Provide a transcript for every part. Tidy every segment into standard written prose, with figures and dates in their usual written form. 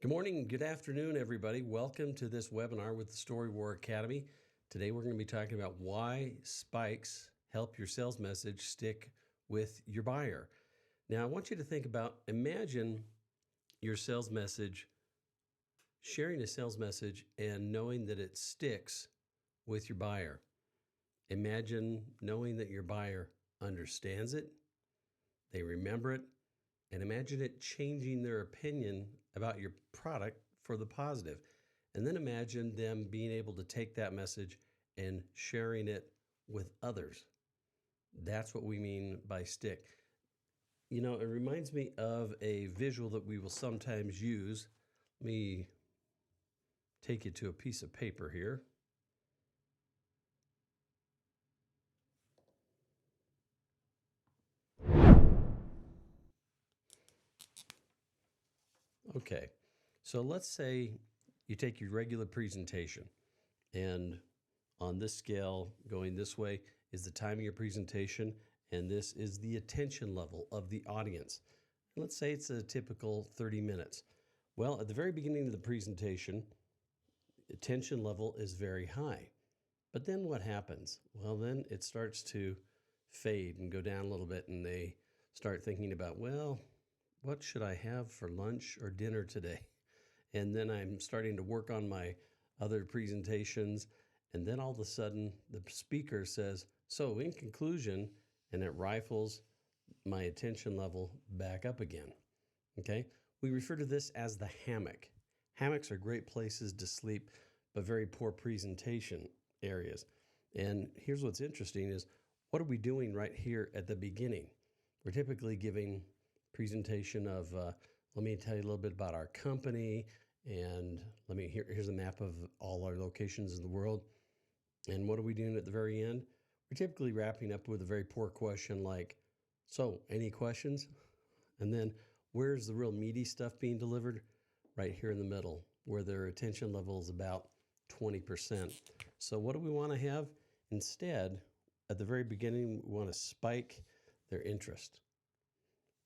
Good morning, good afternoon, everybody. Welcome to this webinar with the Story War Academy. Today we're going to be talking about why spikes help your sales message stick with your buyer. Now, I want you to think about, imagine your sales message, sharing a sales message and knowing that it sticks with your buyer. Imagine knowing that your buyer understands it, they remember it, and imagine it changing their opinion about your product for the positive. And then imagine them being able to take that message and sharing it with others. That's what we mean by stick. You know, it reminds me of a visual that we will sometimes use. Let me take you to a piece of paper here. Okay, so let's say you take your regular presentation, and on this scale, going this way is the time of your presentation, and this is the attention level of the audience. Let's say it's a typical 30 minutes. Well, at the very beginning of the presentation, attention level is very high. But then what happens? Well, then it starts to fade and go down a little bit, and they start thinking about, well, what should I have for lunch or dinner today? And then I'm starting to work on my other presentations. And then all of a sudden the speaker says, so in conclusion, and it rifles my attention level back up again. Okay. We refer to this as the hammock. Hammocks are great places to sleep, but very poor presentation areas. And here's what's interesting is, what are we doing right here at the beginning? We're typically giving presentation of, let me tell you a little bit about our company, and here's a map of all our locations in the world. And what are we doing at the very end? We're typically wrapping up with a very poor question like, so any questions? And then where's the real meaty stuff being delivered? Right here in the middle, where their attention level is about 20%. So what do we want to have? Instead, at the very beginning, we want to spike their interest.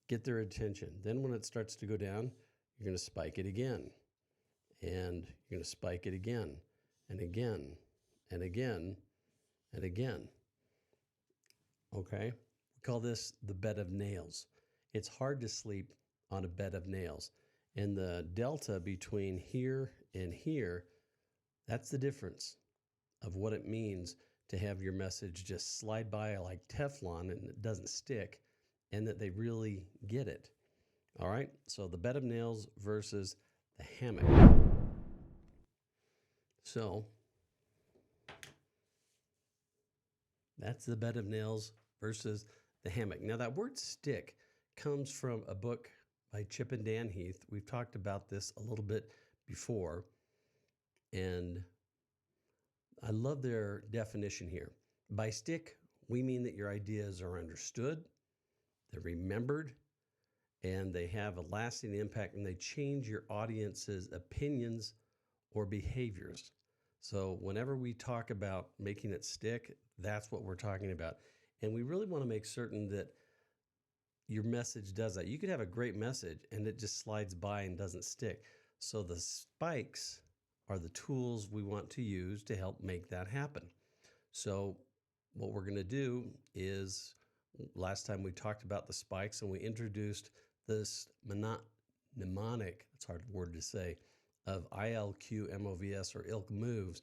Get their attention. Then when it starts to go down, you're going to spike it again. And you're going to spike it again and again and again and again. Okay? We call this the bed of nails. It's hard to sleep on a bed of nails. And the delta between here and here, that's the difference of what it means to have your message just slide by like Teflon and it doesn't stick, and that they really get it. All right, so the bed of nails versus the hammock. So that's the bed of nails versus the hammock. Now that word stick comes from a book by Chip and Dan Heath. We've talked about this a little bit before, and I love their definition here. By stick, we mean that your ideas are understood, they're remembered, and they have a lasting impact, and they change your audience's opinions or behaviors. So whenever we talk about making it stick, that's what we're talking about. And we really want to make certain that your message does that. You could have a great message and it just slides by and doesn't stick. So the spikes are the tools we want to use to help make that happen. So what we're going to do is, last time we talked about the spikes and we introduced this mnemonic, it's a hard word to say, of ILQ, MOVS, or ILK moves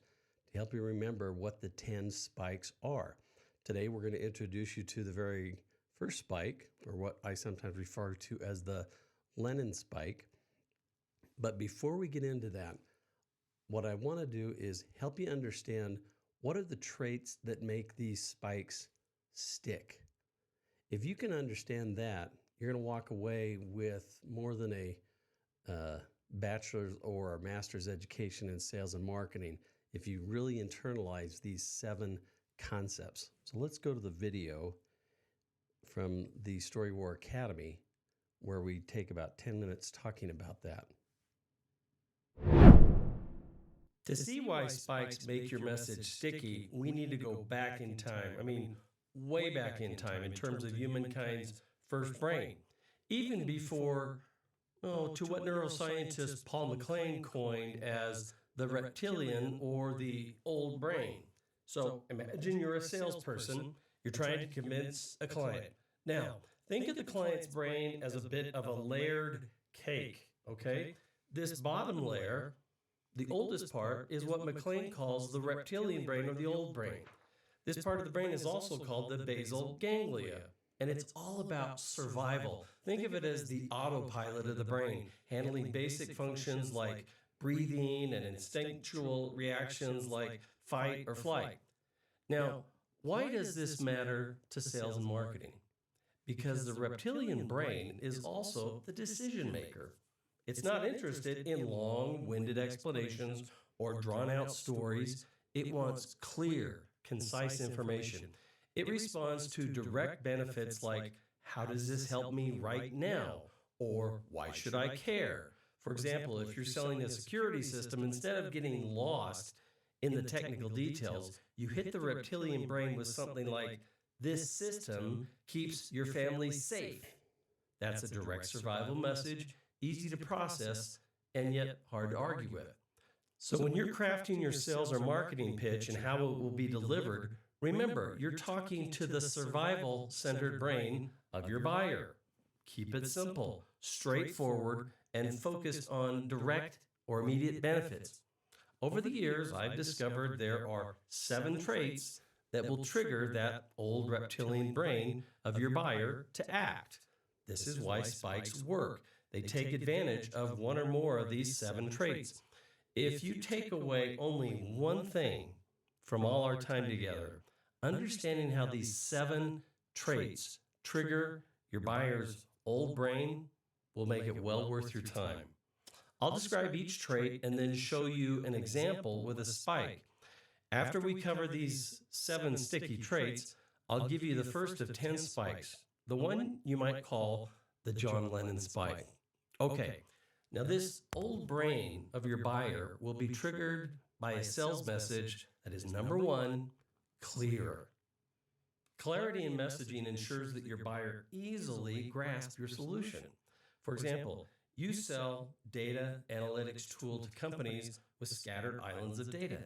to help you remember what the 10 spikes are. Today we're going to introduce you to the very first spike, or what I sometimes refer to as the Lennon spike. But before we get into that, what I want to do is help you understand what are the traits that make these spikes stick. If you can understand that, you're going to walk away with more than a bachelor's or a master's education in sales and marketing if you really internalize these 7 concepts. So let's go to the video from the Story War Academy where we take about 10 minutes talking about that. To see why spikes make your message sticky, we need to go back in time. I mean, way back in time in terms of humankind's first brain. Even before, to what neuroscientist Paul MacLean coined as the reptilian or the old brain. So imagine you're a salesperson, you're trying to convince a client. Now, think of the client's brain as a bit of a layered cake, okay? This bottom layer, the oldest part, is what MacLean calls the reptilian brain or the old brain. This part of the brain is also called the basal ganglia, and it's all about survival. Think of it as the autopilot of the brain, handling basic functions like breathing and instinctual reactions like fight or flight. Now, why does this matter to sales and marketing? Because the reptilian brain is also the decision maker. It's not interested in long-winded explanations or drawn-out stories. It wants clear, concise information. It responds to direct benefits like, how does this help me right now? Or why should I care? For example, if you're selling a security system, instead of getting lost in the technical details, you hit the reptilian brain with something like, this system keeps your family safe. That's a direct survival message, easy to process, and yet hard to argue with. So when you're crafting your sales or marketing pitch and how it will be delivered, remember, you're talking to the survival-centered brain of your buyer. Keep it simple, straightforward, and focused on direct or immediate benefits. Over the years, I've discovered there are 7 traits that will trigger that old reptilian brain of your buyer to act. This is why spikes work. They take advantage of one or more of these 7 traits. If you take away only one thing from all our time together, understanding how these 7 traits trigger your buyer's old brain will make it well worth your time. I'll describe each trait and then show you an example with a spike. After we cover these 7 sticky traits, I'll give you the first of 10 spikes, the one you might call the John Lennon spike. Okay, now this old brain of your buyer will be triggered by a sales message that is, number 1, clear. Clarity in messaging ensures that your buyer easily grasps your solution. For example, you sell data analytics tool to companies with scattered islands of data.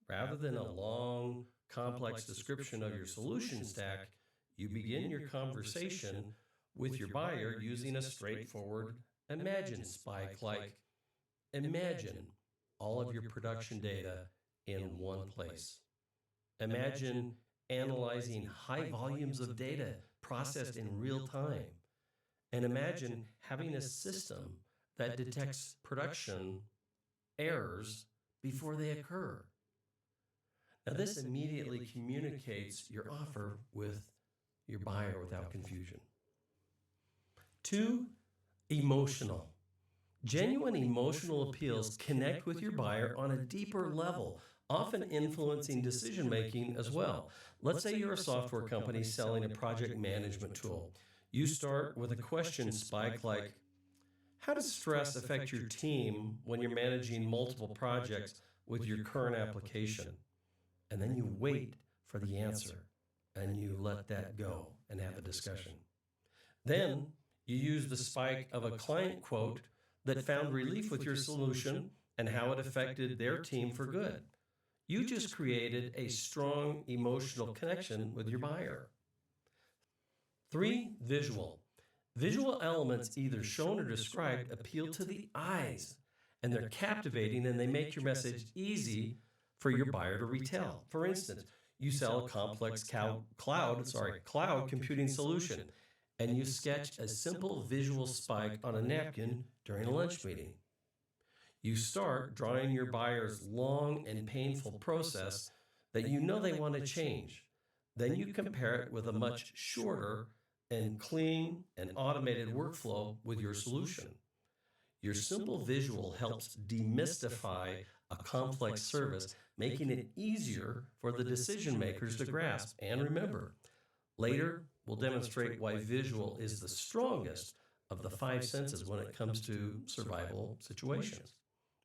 Rather than a long, complex description of your solution stack, you begin your conversation with your buyer using a straightforward imagine spike like, imagine all of your production data in one place. Imagine analyzing high volumes of data processed in real time. And imagine having a system that detects production errors before they occur. Now, this immediately communicates your offer with your buyer without confusion. 2, emotional. Genuine emotional appeals connect with your buyer on a deeper level, often influencing decision-making as well. Let's say you're a software company selling a project management tool. You start with a question spike like, how does stress affect your team when you're managing multiple projects with your current application? And then you wait for the answer, and you let that go and have a discussion. Then you use the spike of a client quote that found relief with your solution and how it affected their team for good. You just created a strong emotional connection with your buyer. 3, visual. Visual elements either shown or described appeal to the eyes, and they're captivating and they make your message easy for your buyer to retell. For instance, you sell a complex cloud computing solution, and you sketch a simple visual spike on a napkin during a lunch meeting. You start drawing your buyer's long and painful process that you know they want to change. Then you compare it with a much shorter and clean and automated workflow with your solution. Your simple visual helps demystify a complex service, making it easier for the decision makers to grasp and remember. Later, we'll demonstrate why visual is the strongest of the 5 senses when it comes to survival situations.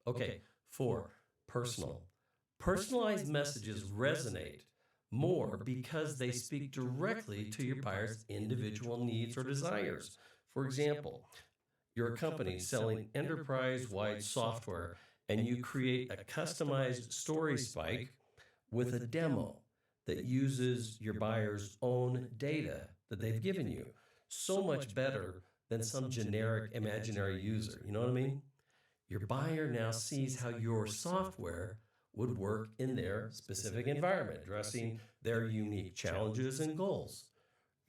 Okay, 4, personal. Personalized messages resonate more because they speak directly to your buyer's individual needs or desires. For example, you're a company selling enterprise-wide software and you create a customized story spike with a demo that uses your buyer's own data that they've given you, so much better than some generic imaginary user. You know what I mean? Your buyer now sees how your software would work in their specific environment, addressing their unique challenges and goals.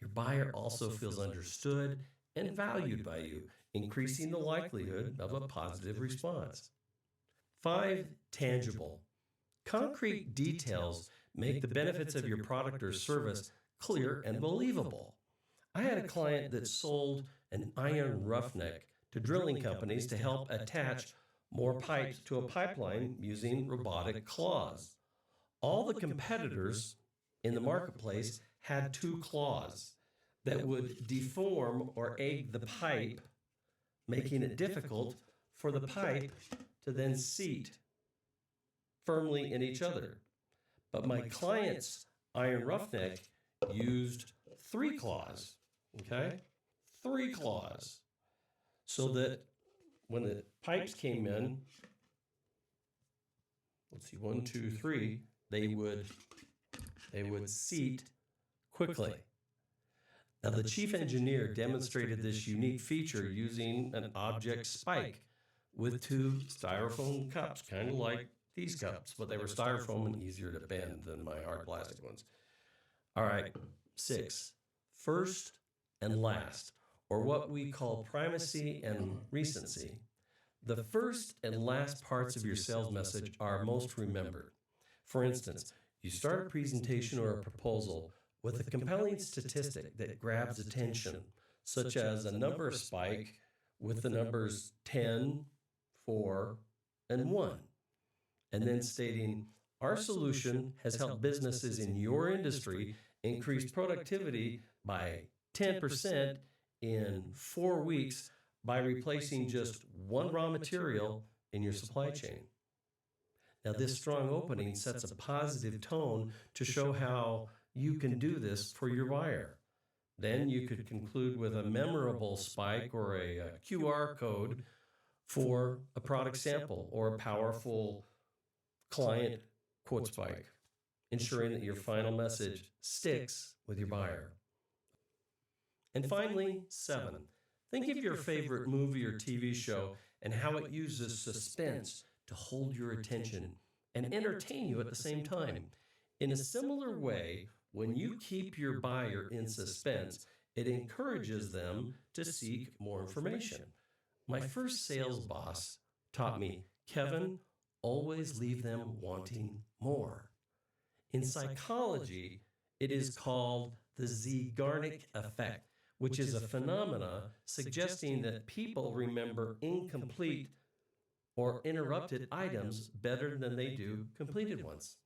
Your buyer also feels understood and valued by you, increasing the likelihood of a positive response. 5, tangible. Concrete details make the benefits of your product or service clear and believable. I had a client that sold an iron roughneck to drilling companies to help attach more pipes to a pipeline using robotic claws. All the competitors in the marketplace had 2 claws that would deform or egg the pipe, making it difficult for the pipe to then seat firmly in each other. But my client's iron roughneck used 3 claws, okay? 3 claws. So that when the pipes came in, let's see, 1, 2, 3, they would seat quickly. Now, the chief engineer demonstrated this unique feature using an object spike with 2 styrofoam cups, kind of like these cups, but they were styrofoam and easier to bend than my hard plastic ones. All right, 6, first and last, or what we call primacy and recency. The first and last parts of your sales message are most remembered. For instance, you start a presentation or a proposal with a compelling statistic that grabs attention, such as a number spike with the numbers 10, 4, and 1, and then stating, our solution has helped businesses in your industry increase productivity by 10% in 4 weeks by replacing just 1 raw material in your supply chain. Now, this strong opening sets a positive tone to show how you can do this for your buyer. Then you could conclude with a memorable spike or a QR code for a product sample or a powerful client quote spike, ensuring that your final message sticks with your buyer. And finally, 7, think of your favorite movie or TV show and how it uses suspense to hold your attention and entertain you at the same time. In a similar way, when you keep your buyer in suspense, it encourages them to seek more information. My first sales boss taught me, Kevan, always leave them wanting more. In psychology, it is called the Zeigarnik effect, which is a phenomena suggesting that people remember incomplete or interrupted items better than they do completed ones.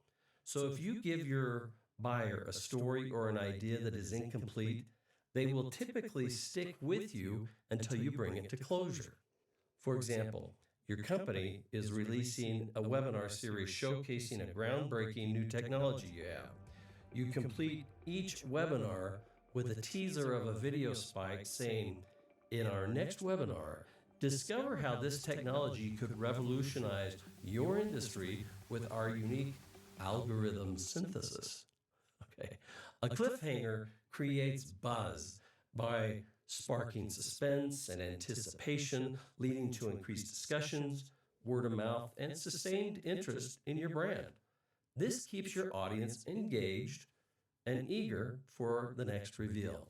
So if you give your buyer a story or an idea that is incomplete, they will typically stick with you until you bring it to closure. For example, your company is releasing a webinar series showcasing a groundbreaking new technology you have. You complete each webinar with a teaser of a video spike saying, in our next webinar, discover how this technology could revolutionize your industry with our unique algorithm synthesis. Okay. A cliffhanger creates buzz by sparking suspense and anticipation, leading to increased discussions, word of mouth, and sustained interest in your brand. This keeps your audience engaged and eager for the next reveal.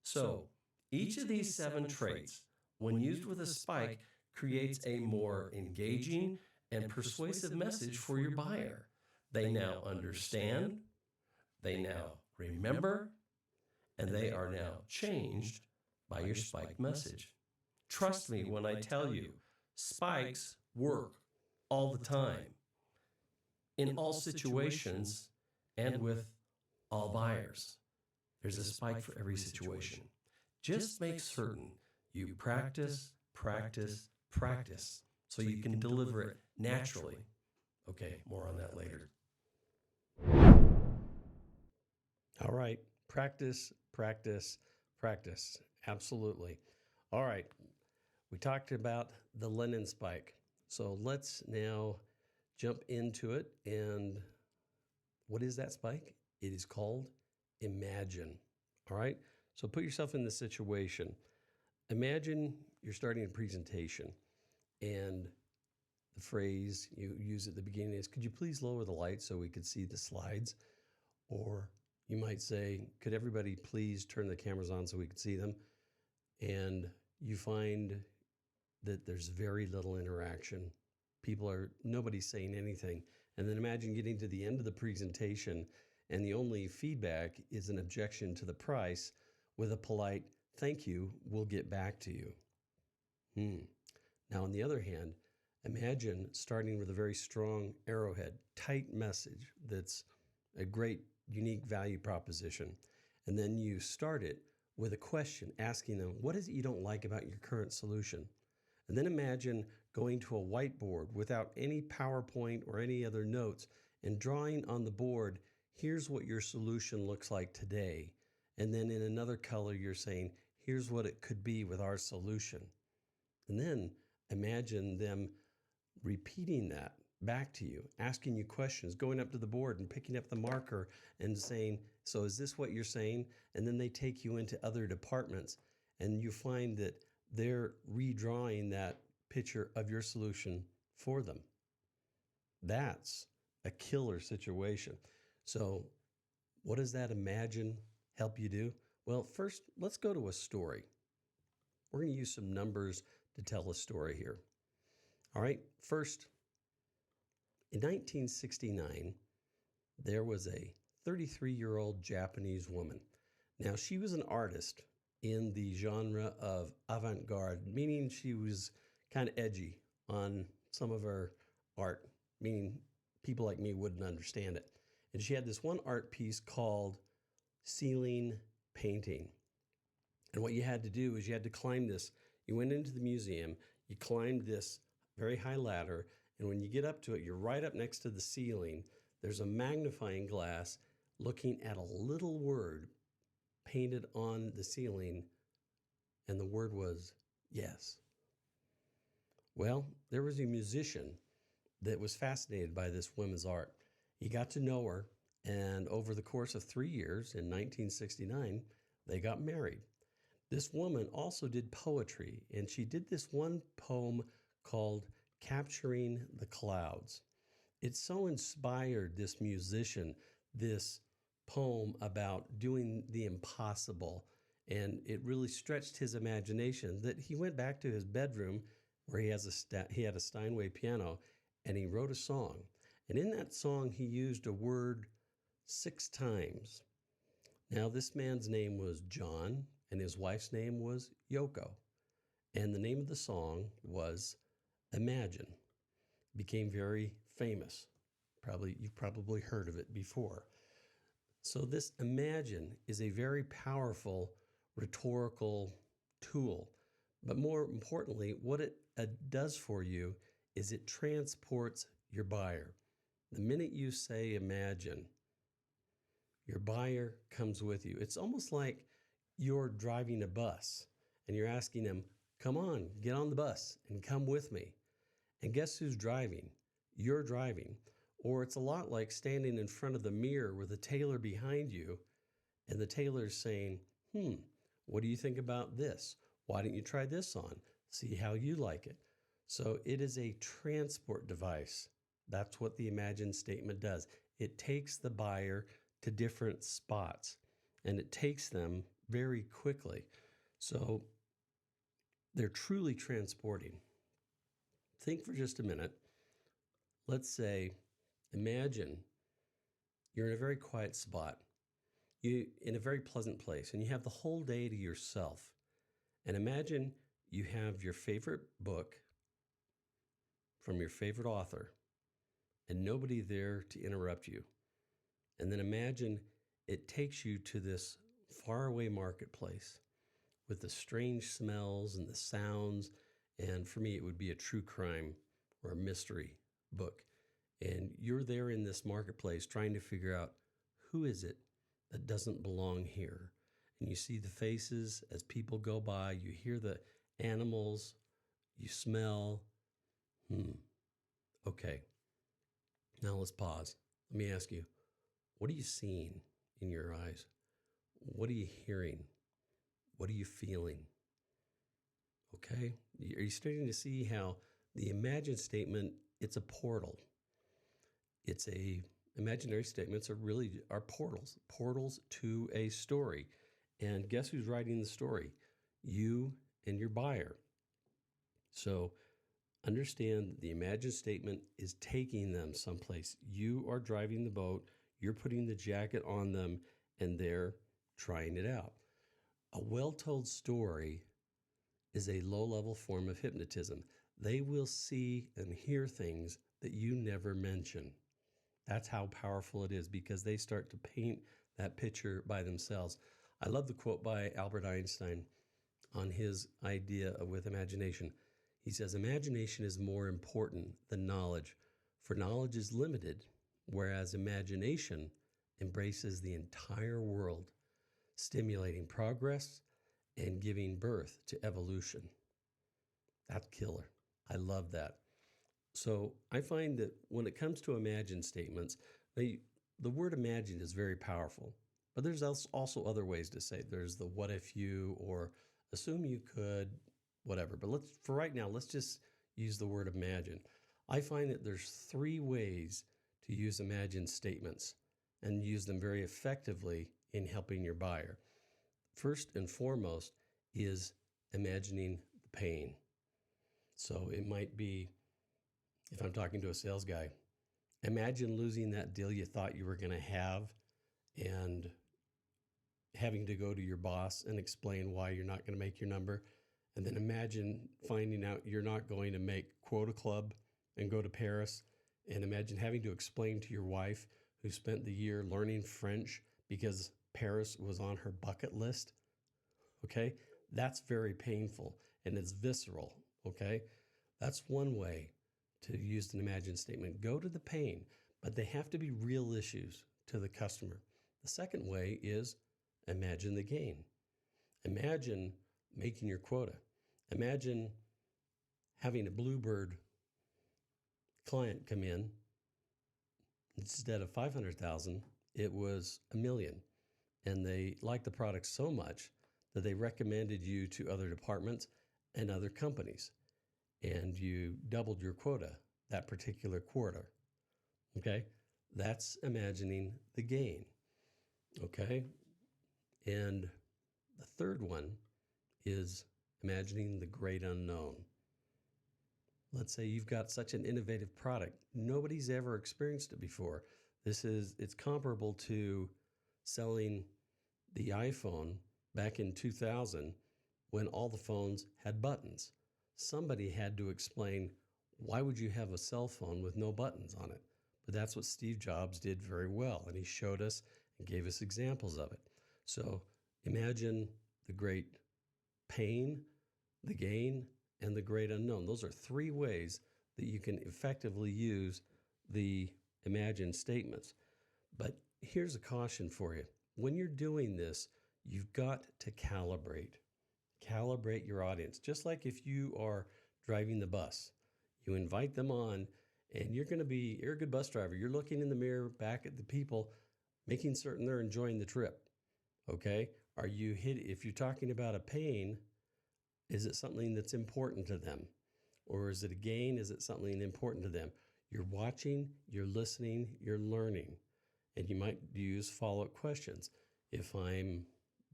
So, each of these 7 traits, when used with a spike, creates a more engaging and persuasive message for your buyer. They now understand, they now remember, and they are now changed by your spike message. Trust me when I tell you, spikes work all the time, in all situations, and with all buyers. There's a spike for every situation. Just make certain you practice, practice, practice, so you can deliver it naturally. Okay, more on that later. All right. Practice, practice, practice. Absolutely. All right. We talked about the Lennon spike. So let's now jump into it. And what is that spike? It is called imagine. All right. So put yourself in this situation. Imagine you're starting a presentation and the phrase you use at the beginning is, could you please lower the light so we could see the slides? Or you might say, could everybody please turn the cameras on so we could see them? And you find that there's very little interaction. Nobody's saying anything. And then imagine getting to the end of the presentation and the only feedback is an objection to the price with a polite, thank you, we'll get back to you. Now, on the other hand, imagine starting with a very strong arrowhead, tight message that's a great, unique value proposition. And then you start it with a question, asking them, what is it you don't like about your current solution? And then imagine going to a whiteboard without any PowerPoint or any other notes and drawing on the board, here's what your solution looks like today. And then in another color, you're saying, here's what it could be with our solution. And then imagine them repeating that back to you, asking you questions, going up to the board and picking up the marker and saying, so is this what you're saying? And then they take you into other departments and you find that they're redrawing that picture of your solution for them. That's a killer situation. So what does that imagine help you do? Well, first, let's go to a story. We're going to use some numbers to tell a story here. All right, first, in 1969, there was a 33-year-old Japanese woman. Now, she was an artist in the genre of avant-garde, meaning she was kind of edgy on some of her art, meaning people like me wouldn't understand it. And she had this one art piece called ceiling painting. And what you had to do is you had to climb this. You went into the museum, you climbed this very high ladder, and when you get up to it, you're right up next to the ceiling. There's a magnifying glass looking at a little word painted on the ceiling, and the word was yes. Well, there was a musician that was fascinated by this woman's art. He got to know her, and over the course of 3 years, in 1969, they got married. This woman also did poetry, and she did this one poem called Capturing the Clouds. It so inspired this musician, this poem about doing the impossible, and it really stretched his imagination that he went back to his bedroom where he had a Steinway piano, and he wrote a song. And in that song, he used a word 6 times. Now, this man's name was John, and his wife's name was Yoko. And the name of the song was Imagine. It became very famous. You've probably heard of it before. So this imagine is a very powerful rhetorical tool. But more importantly, what it does for you is it transports your buyer. The minute you say imagine, your buyer comes with you. It's almost like you're driving a bus and you're asking them, come on, get on the bus and come with me. And guess who's driving? You're driving. Or it's a lot like standing in front of the mirror with a tailor behind you and the tailor's saying, what do you think about this? Why don't you try this on? See how you like it. So it is a transport device. That's what the imagine statement does. It takes the buyer to different spots and it takes them very quickly. So they're truly transporting. Think for just a minute. Let's say, imagine you're in a very quiet spot, you in a very pleasant place, and you have the whole day to yourself. And imagine you have your favorite book from your favorite author and nobody there to interrupt you. And then imagine it takes you to this faraway marketplace with the strange smells and the sounds. And for me, it would be a true crime or a mystery book. And you're there in this marketplace trying to figure out who is it that doesn't belong here. And you see the faces as people go by. You hear the animals You smell. Okay. Now let's pause. Let me ask you, what are you seeing in your eyes? What are you hearing? What are you feeling? Okay. Are you starting to see how the imagine statement, it's a portal. Imaginary statements are portals to a story. And guess who's writing the story? You and your buyer. So understand that the imagine statement is taking them someplace. You are driving the boat, you're putting the jacket on them, and they're trying it out. A well-told story is a low-level form of hypnotism. They will see and hear things that you never mention. That's how powerful it is, because they start to paint that picture by themselves. I love the quote by Albert Einstein on his idea with imagination. He says, imagination is more important than knowledge, for knowledge is limited, whereas imagination embraces the entire world, stimulating progress and giving birth to evolution. That's killer. I love that. So I find that when it comes to imagine statements, the word imagine is very powerful, but there's also other ways to say it. There's the what if you, or assume you could, whatever. But for right now, let's just use the word imagine. I find that there's 3 ways to use imagine statements and use them very effectively in helping your buyer. First and foremost is imagining the pain. So it might be, if I'm talking to a sales guy, imagine losing that deal you thought you were going to have and having to go to your boss and explain why you're not going to make your number. And then imagine finding out you're not going to make quota club and go to Paris. And imagine having to explain to your wife, who spent the year learning French because Paris was on her bucket list. Okay? That's very painful and it's visceral. Okay? That's one way to use an imagine statement. Go to the pain, but they have to be real issues to the customer. The second way is imagine the gain. Imagine making your quota. Imagine having a Bluebird client come in. Instead of 500,000, it was $1 million. And they liked the product so much that they recommended you to other departments and other companies. And you doubled your quota that particular quarter. Okay? That's imagining the gain. Okay? And the third one is imagining the great unknown. Let's say you've got such an innovative product. Nobody's ever experienced it before. It's comparable to selling the iPhone back in 2000 when all the phones had buttons. Somebody had to explain, why would you have a cell phone with no buttons on it? But that's what Steve Jobs did very well, and he showed us and gave us examples of it. So imagine the great pain, the gain, and the great unknown. Those are 3 ways that you can effectively use the imagine statements. But here's a caution for you. When you're doing this, you've got to calibrate. Calibrate your audience. Just like if you are driving the bus, you invite them on, and you're a good bus driver. You're looking in the mirror back at the people, making certain they're enjoying the trip. Okay? If you're talking about a pain, is it something that's important to them? Or is it a gain? Is it something important to them? You're watching, you're listening, you're learning. And you might use follow-up questions. If I'm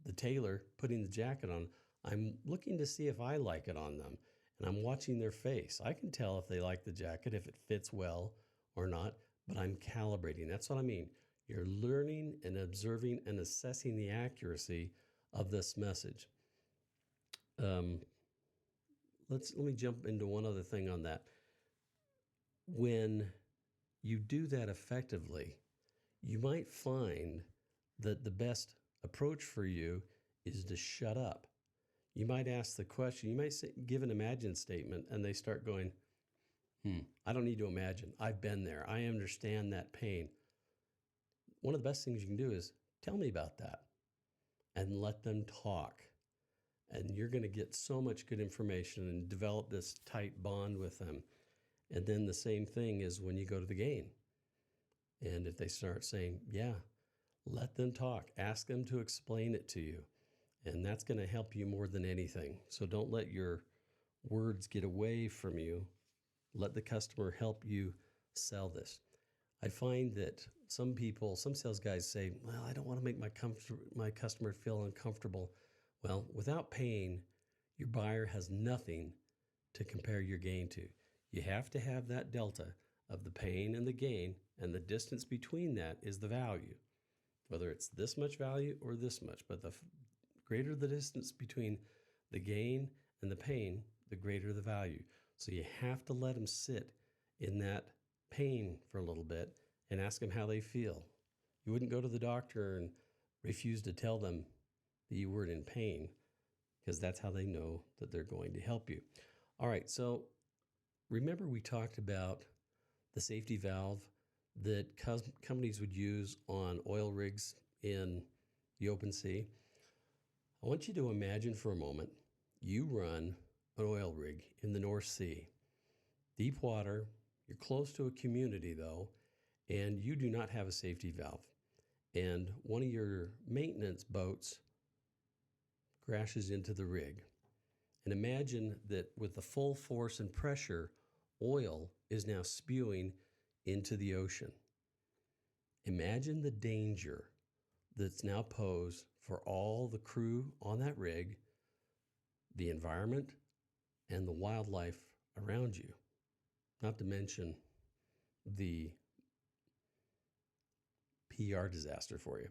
the tailor putting the jacket on, I'm looking to see if I like it on them. And I'm watching their face. I can tell if they like the jacket, if it fits well or not, but I'm calibrating. That's what I mean. You're learning and observing and assessing the accuracy of this message. Let me jump into one other thing on that. When you do that effectively, you might find that the best approach for you is to shut up. You might ask the question, you might give an imagine statement, and they start going, I don't need to imagine. I've been there. I understand that pain. One of the best things you can do is tell me about that and let them talk. And you're going to get so much good information and develop this tight bond with them. And then the same thing is when you go to the gain. And if they start saying, yeah, let them talk. Ask them to explain it to you. And that's going to help you more than anything. So don't let your words get away from you. Let the customer help you sell this. I find that some sales guys say, well, I don't want to make my customer feel uncomfortable. Well, without pain, your buyer has nothing to compare your gain to. You have to have that delta of the pain and the gain, and the distance between that is the value, whether it's this much value or this much. But the greater the distance between the gain and the pain, the greater the value. So you have to let them sit in that pain for a little bit and ask them how they feel. You wouldn't go to the doctor and refuse to tell them that you weren't in pain, because that's how they know that they're going to help you. All right, so remember we talked about the safety valve that companies would use on oil rigs in the open sea. I want you to imagine for a moment you run an oil rig in the North Sea. Deep water, you're close to a community though, and you do not have a safety valve. And one of your maintenance boats crashes into the rig. And imagine that with the full force and pressure, oil is now spewing into the ocean. Imagine the danger that's now posed for all the crew on that rig, the environment, and the wildlife around you, not to mention the PR disaster for you.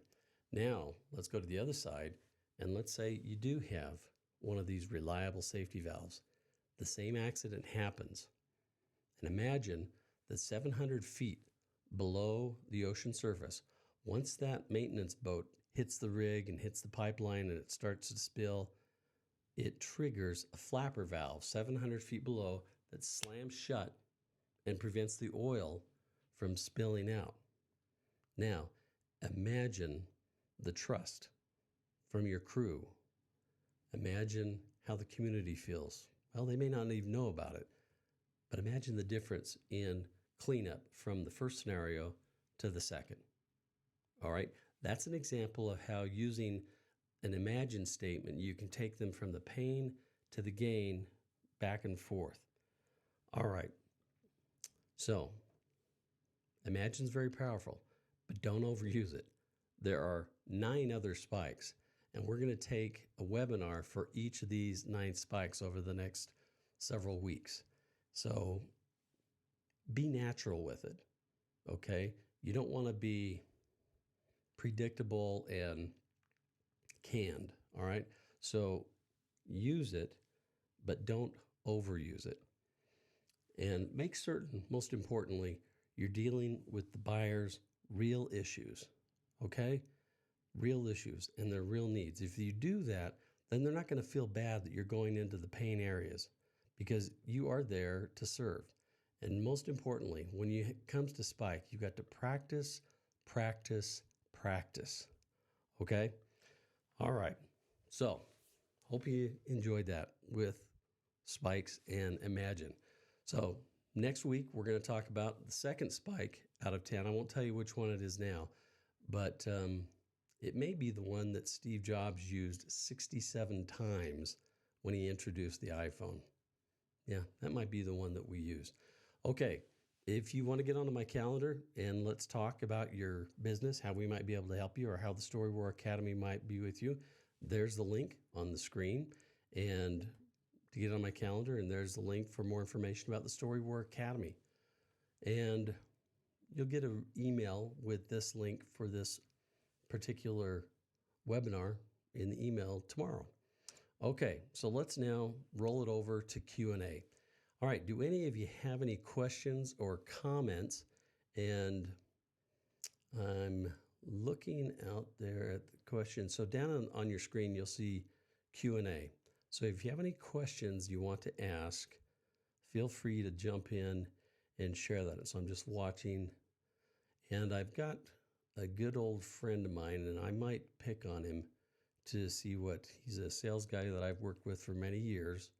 Now, let's go to the other side, and let's say you do have one of these reliable safety valves. The same accident happens. And imagine that 700 feet below the ocean surface, once that maintenance boat hits the rig and hits the pipeline and it starts to spill, it triggers a flapper valve 700 feet below that slams shut and prevents the oil from spilling out. Now, imagine the trust from your crew. Imagine how the community feels. Well, they may not even know about it, but imagine the difference in cleanup from the first scenario to the second. All right, that's an example of how using an imagine statement, you can take them from the pain to the gain, back and forth. All right, so imagine's very powerful, but don't overuse it. There are 9 other spikes, and we're going to take a webinar for each of these 9 spikes over the next several weeks. So be natural with it, okay? You don't want to be predictable and canned, all right? So use it, but don't overuse it. And make certain, most importantly, you're dealing with the buyer's real issues, okay? Real issues and their real needs. If you do that, then they're not going to feel bad that you're going into the pain areas, because you are there to serve. And most importantly, when it comes to spike, you've got to practice, practice, practice. Okay? All right. So, hope you enjoyed that with spikes and imagine. So, next week, we're going to talk about the second spike out of 10. I won't tell you which one it is now, but it may be the one that Steve Jobs used 67 times when he introduced the iPhone. Yeah, that might be the one that we used. Okay, if you want to get onto my calendar and let's talk about your business, how we might be able to help you, or how the Story War Academy might be with you, there's the link on the screen. And to get on my calendar, and there's the link for more information about the Story War Academy. And you'll get an email with this link for this particular webinar in the email tomorrow. Okay, so let's now roll it over to Q&A. All right, do any of you have any questions or comments? And I'm looking out there at the questions. So down on your screen, you'll see Q&A. So if you have any questions you want to ask, feel free to jump in and share that. So I'm just watching, and I've got a good old friend of mine, and I might pick on him to see what he's a sales guy that I've worked with for many years,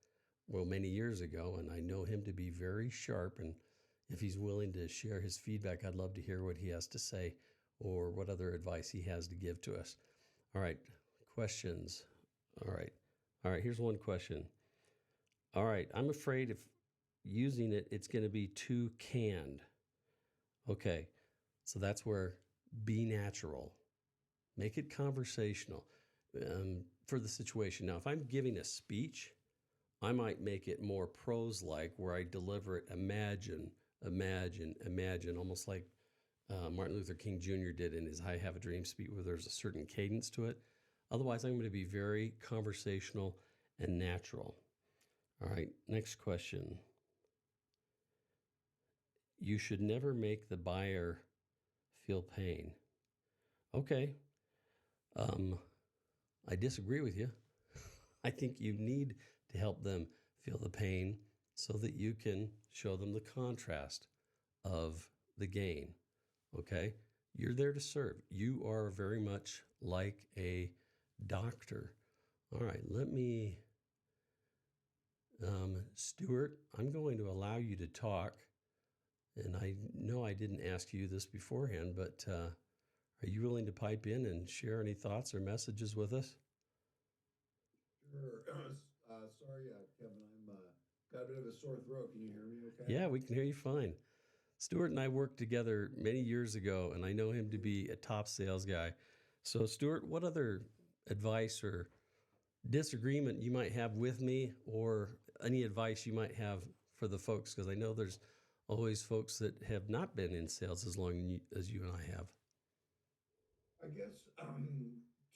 well, many years ago, and I know him to be very sharp. And if he's willing to share his feedback, I'd love to hear what he has to say or what other advice he has to give to us. All right, questions. All right. All right, here's one question. All right, I'm afraid if using it, it's going to be too canned. Okay, so that's where be natural. Make it conversational for the situation. Now, if I'm giving a speech, I might make it more prose-like where I deliver it imagine, imagine, imagine, almost like Martin Luther King Jr. did in his I Have a Dream speech where there's a certain cadence to it. Otherwise, I'm going to be very conversational and natural. All right, next question. You should never make the buyer feel pain. Okay, I disagree with you. I think you need to help them feel the pain so that you can show them the contrast of the gain. Okay? You're there to serve. You are very much like a doctor. All right, let me, Stuart, I'm going to allow you to talk. And I know I didn't ask you this beforehand, but are you willing to pipe in and share any thoughts or messages with us? Sure. Sorry, Kevin, I'm got a bit of a sore throat. Can you hear me okay? Yeah, we can hear you fine. Stuart and I worked together many years ago, and I know him to be a top sales guy. So, Stuart, what other advice or disagreement you might have with me, or any advice you might have for the folks? Because I know there's always folks that have not been in sales as long as you and I have. I guess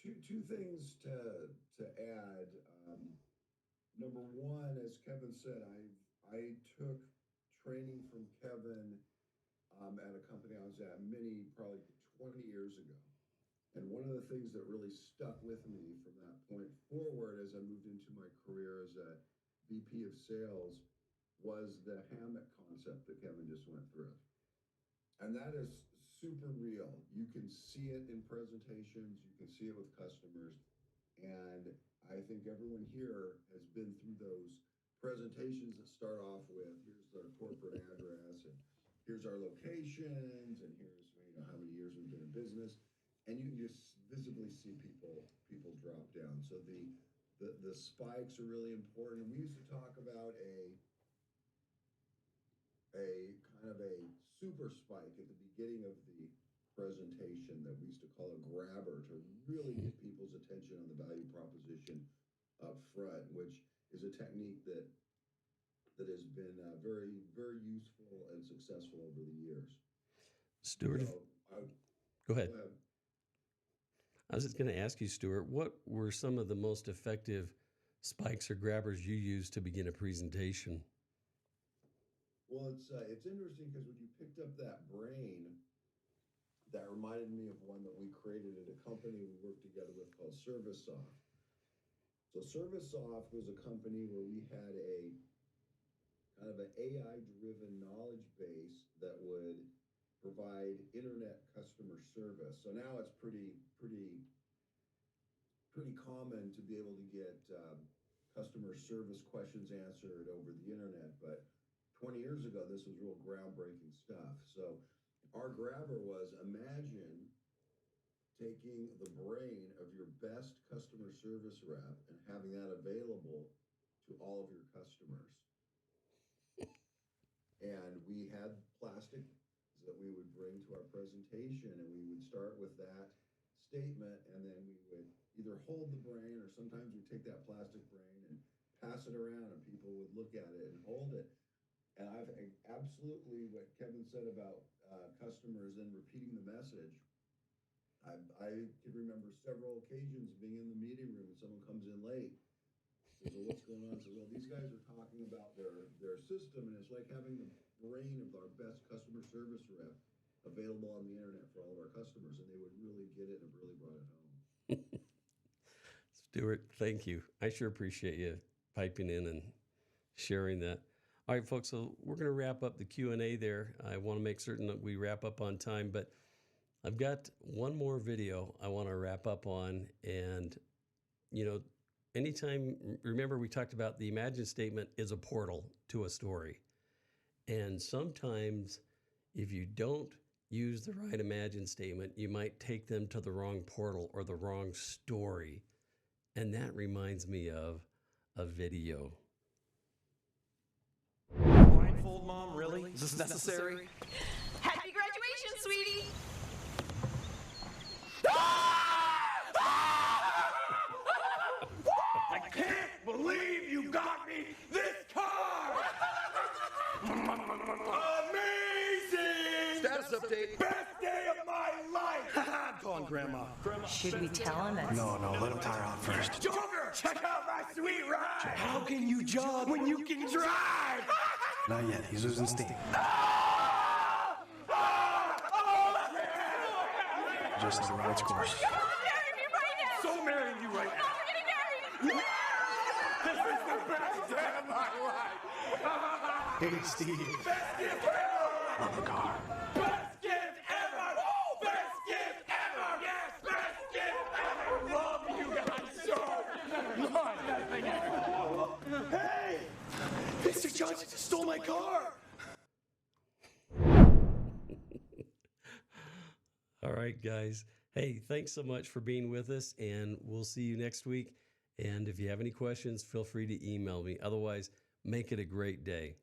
two things to add. Number one, as Kevin said, I took training from Kevin at a company I was at probably 20 years ago. And one of the things that really stuck with me from that point forward as I moved into my career as a VP of sales was the hammock concept that Kevin just went through. And that is super real. You can see it in presentations, you can see it with customers. And I think everyone here has been through those presentations that start off with here's our corporate address and here's our locations and here's how many years we've been in business. And you can just visibly see people drop down. So the spikes are really important. And we used to talk about a kind of a super spike at the beginning of the presentation that we used to call a grabber to really get people's attention on the value proposition up front, which is a technique that has been very, very useful and successful over the years. Stuart, So, go ahead. Go ahead. I was just going to ask you, Stuart, what were some of the most effective spikes or grabbers you used to begin a presentation? Well, it's interesting because when you picked up that brain, that reminded me of one that we created at a company we worked together with called ServiceSoft. So ServiceSoft was a company where we had a kind of an AI-driven knowledge base that would provide internet customer service. So now it's pretty common to be able to get customer service questions answered over the internet. But 20 years ago, this was real groundbreaking stuff. So our grabber was imagine taking the brain of your best customer service rep and having that available to all of your customers. And we had plastic that we would bring to our presentation, and we would start with that statement, and then we would either hold the brain, or sometimes we'd take that plastic brain and pass it around, and people would look at it and hold it. And I've absolutely what Kevin said about customers and repeating the message. I can remember several occasions being in the meeting room and someone comes in late. Says, well, what's going on? Says, well, these guys are talking about their system, and it's like having the brain of our best customer service rep available on the internet for all of our customers, and they would really get it and have really brought it home. Stuart, thank you. I sure appreciate you piping in and sharing that. All right, folks, so we're going to wrap up the Q&A there. I want to make certain that we wrap up on time, but I've got one more video I want to wrap up on, and anytime, remember we talked about the imagine statement is a portal to a story. And sometimes if you don't use the right imagine statement, you might take them to the wrong portal or the wrong story. And that reminds me of a video. Blindfold, Mom? Really? Is this necessary? Happy graduation, sweetie! I can't believe you got me this car! Amazing! Status update. Best day of my life! I'm calling Grandma. Should we tell him that? No, let him tire out first. Jogger, check out my sweet ride! How can you jog when you can drive? Not yet. He's losing steam. Just the ride's course. Marry me right now! So marrying you right now. We're getting married! This is the best day of my life! Hey, Steve. Best gift ever! Love the car. Best gift ever! Best gift ever! Yes, best gift ever! Love you guys so much! Hey! Mr. Johnson just stole my car! All right, guys. Hey, thanks so much for being with us, and we'll see you next week. And if you have any questions, feel free to email me. Otherwise, make it a great day.